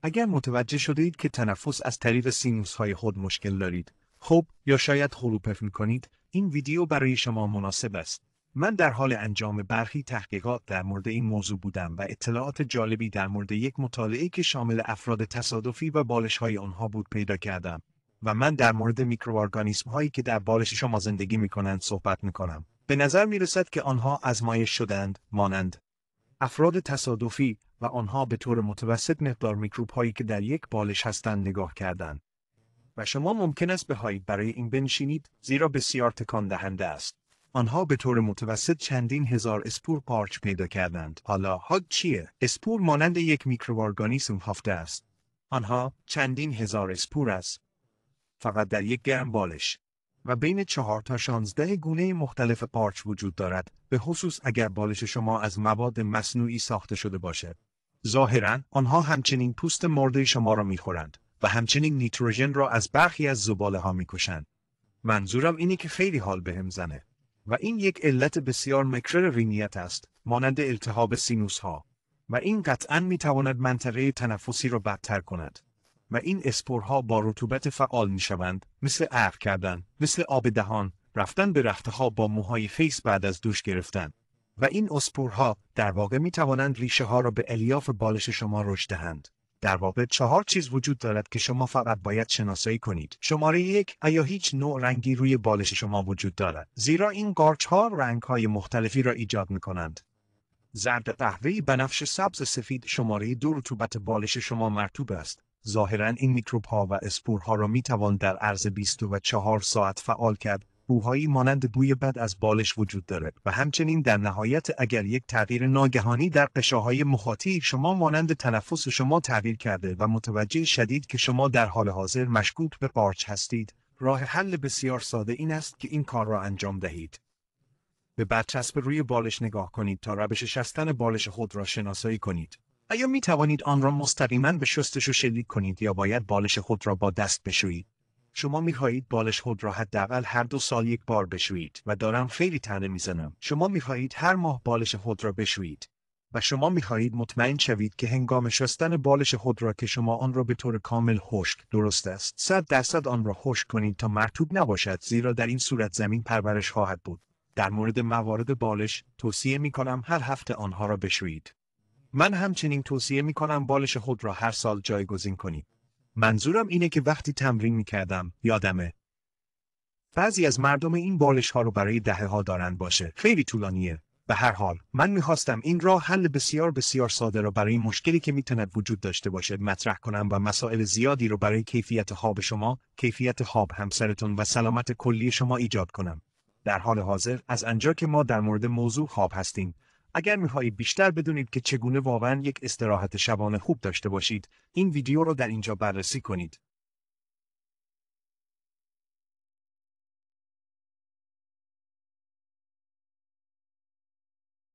اگر متوجه شدید که تنفس از طریق سینوس‌های خود مشکل دارید، خب یا شاید خروپف می‌کنید، این ویدیو برای شما مناسب است. من در حال انجام برخی تحقیقات در مورد این موضوع بودم و اطلاعات جالبی در مورد یک مطالعه که شامل افراد تصادفی و بالش‌های آنها بود پیدا کردم و من در مورد میکروارگانیسم‌هایی که در بالش شما زندگی می‌کنند صحبت می‌کنم. به نظر می‌رسد که آنها آزمایش شدند، مانند افراد تصادفی و آنها به طور متوسط مقدار میکروب‌هایی که در یک بالش هستند نگاه کردند. و شما ممکن است بخواهید برای این بنشینید، زیرا بسیار تکان دهنده است. آنها به طور متوسط چندین هزار اسپور پارچ پیدا کردند. حالا چیه؟ اسپور مانند یک میکروارگانیسم هفته است. آنها چندین هزار اسپور است. فقط در یک گرم بالش. و بین 4 تا 16 گونه مختلف پارچ وجود دارد، به خصوص اگر بالش شما از مواد مصنوعی ساخته شده باشد. ظاهراً آنها همچنین پوست مرده شما را می‌خورند و همچنین نیتروژن را از برخی از زباله‌ها می‌کشند. منظورم اینه که خیلی حال بهم زنه. و این یک علت بسیار مکرر رینیت است، مانند التهاب سینوس‌ها. و این قطعاً می‌تواند منطقه تنفسی را بدتر کند. و این اسپورها با رطوبت فعال می‌شوند، مثل عرق کردن، مثل آب دهان، رفتن به رختها با موهای فیس بعد از دوش گرفتن. و این اسپورها در واقع می‌توانند ریشه‌ها را به الیاف بالش شما رشد دهند. در واقع 4 چیز وجود دارد که شما فقط باید شناسایی کنید. شماره 1، آیا هیچ نوع رنگی روی بالش شما وجود دارد؟ زیرا این قارچ‌ها رنگ‌های مختلفی را ایجاد می‌کنند. زرد، قهوه‌ای، بنفش، سبز، سفید. شماره 2، رطوبت بالش شما مرطوب است. ظاهراً این میکروب‌ها و اسپورها را می‌توان در عرض 24 ساعت فعال کرد. بوهایی مانند بوی بد از بالش وجود دارد و همچنین در نهایت اگر یک تغییر ناگهانی در غشاهای مخاطی شما مانند تنفس شما تغییر کرده و متوجه شدید که شما در حال حاضر مشکوک به قارچ هستید، راه حل بسیار ساده این است که این کار را انجام دهید. به برچسب روی بالش نگاه کنید تا روش شستن بالش خود را شناسایی کنید. آیا می توانید آن را مستقیما به شستشو شلیک کنید یا باید بالش خود را با دست بشویید؟ شما می خواهید بالش خود را حداقل هر 2 سال یک بار بشویید و دارم خیلی طعنه میزنم. شما می خواهید هر ماه بالش خود را بشویید و شما می خواهید مطمئن شوید که هنگام شستن بالش خود را که شما آن را به طور کامل خشک، درست است، 100% آن را خشک کنید تا مرطوب نباشد، زیرا در این صورت زمین پرورش خواهد بود. در مورد موارد بالش توصیه می کنم هر هفته آنها را بشویید. من همچنین توصیه می کنم بالش خود را هر سال جایگزین کنید. منظورم اینه که وقتی تمرین می کردم یادمه بعضی از مردم این بالش ها رو برای دهه‌ها دارن باشه. خیلی طولانیه. به هر حال من می‌خواستم این راه حل بسیار بسیار ساده را برای مشکلی که میتواند وجود داشته باشه مطرح کنم و مسائل زیادی رو برای کیفیت خواب شما، کیفیت خواب همسرتون و سلامت کلی شما ایجاد کنم. در حال حاضر از آنجا که ما در مورد موضوع خواب هستیم، اگر می‌خواهید بیشتر بدونید که چگونه واقعاً یک استراحت شبانه خوب داشته باشید، این ویدیو رو در اینجا بررسی کنید.